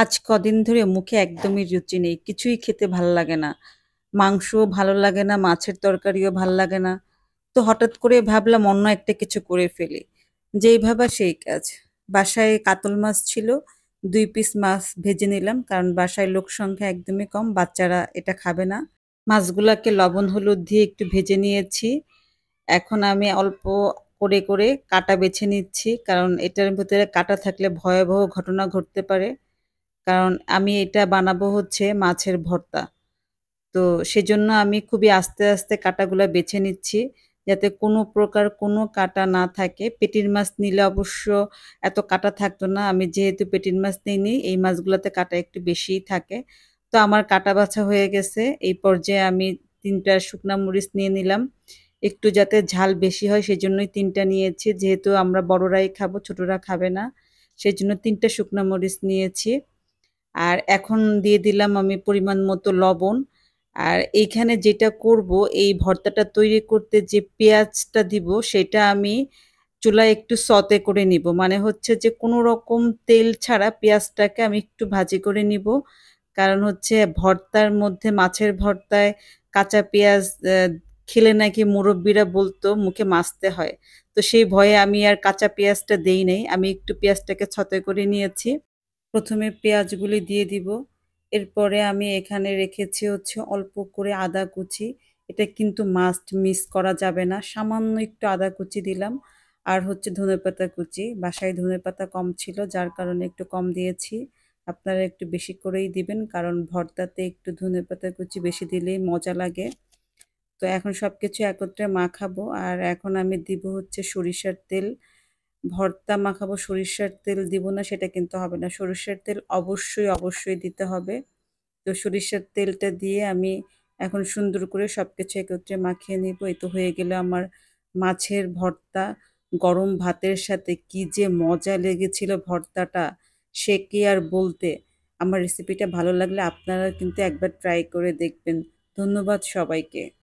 আজ কদিন ধরে মুখে একদমই রুচি নেই। কিছুই খেতে ভাল লাগে না। মাংসও ভালো লাগে না, মাছের তরকারিও ভাল লাগে না। তো হঠাৎ করে ভাবলাম অন্য একটা কিছু করে ফেলি। যেই ভাবা সেই কাজ। বাসায় কাতল মাছ ছিল, ২ পিস মাছ ভেজে নিলাম। কারণ বাসায় লোক সংখ্যা একদমই কম, বাচ্চারা এটা খাবে না। মাছগুলাকে লবণ হলুদ দিয়ে একটু ভেজে নিয়েছি। এখন আমি অল্প করে কাঁটা বেছে নিচ্ছি। কারণ এটার ভেতরে কাঁটা থাকলে ভয়াবহ ঘটনা ঘটতে পারে। কারণ আমি এটা বানাবো হচ্ছে মাছের ভর্তা। তো সেজন্য আমি খুবই আস্তে কাঁটাগুলা বেছে নিচ্ছি। যাতে কোনো প্রকার কোনো কাঁটা না থাকে। পেটির মাছ নিলে অবশ্য এত কাঁটা থাকতো না। আমি যেহেতু পেটির মাছ নিইনি, এই মাছগুলাতে কাঁটা একটু বেশিই থাকে। তো আমার কাটা বাছা হয়ে গেছে। এই পর্যায়ে আমি ৩ টা শুকনা মরিচ নিয়ে নিলাম। একটু যাতে ঝাল বেশি হয় সেজন্যই ৩ টা নিয়েছি। যেহেতু আমরা বড়রাই খাবো, ছোটরা খাবে না। সেজন্য ৩ টা শুকনা মরিচ নিয়েছি। আর এখন দিয়ে দিলাম আমি পরিমাণ মতো লবণ। আর এইখানে যেটা করব, এই ভর্তাটা তৈরি করতে যে পেঁয়াজটা দিব সেটা আমি চুলায় একটু সতে করে নিব। মানে হচ্ছে যে কোনো রকম তেল ছাড়া পেঁয়াজটাকে আমি একটু ভাজি করে নিব। কারণ হচ্ছে ভর্তার মধ্যে মাছের ভর্তায় কাঁচা পেঁয়াজ খেলে নাকি মুরব্বিরা বলতো মুখে মাখতে হয়। তো সেই ভয়ে আমি আর কাঁচা পেঁয়াজটা দেই নাই। আমি একটু পেঁয়াজটাকে ছতে করে নিয়েছি। ১ম এ পেঁয়াজগুলি দিয়ে দিব। এরপরে আমি এখানে রেখেছি হচ্ছে অল্প করে আদা কুচি। এটা কিন্তু মাস্ট মিস করা যাবে না। সামান্য একটু আদা কুচি দিলাম। আর হচ্ছে ধনেপাতা কুচি। বাসায় ধনেপাতা কম ছিল যার কারণে একটু কম দিয়েছি। আপনারা একটু বেশি করেই দিবেন কারণ ভর্তাতে একটু ধনেপাতা কুচি বেশি দিলেই মজা লাগে। তো এখন সবকিছু একত্রে মাখাবো আর এখন আমি দিব হচ্ছে সরিষার তেল। ভর্তা মাখাবো সরিষার তেল দিব না সেটা কিন্তু হবে না। সরিষার তেল অবশ্যই দিতে হবে। তো সরিষার তেলটা দিয়ে আমি এখন সুন্দর করে সবকিছু একত্রে মাখিয়ে নিব। এই তো হয়ে গেল আমার মাছের ভর্তা। গরম ভাতের সাথে কি যে মজা লেগেছিল ভর্তাটা, সে কি আর বলতে। আমার রেসিপিটা ভালো লাগলে আপনারা কিন্তু একবার ট্রাই করে দেখবেন। ধন্যবাদ সবাইকে।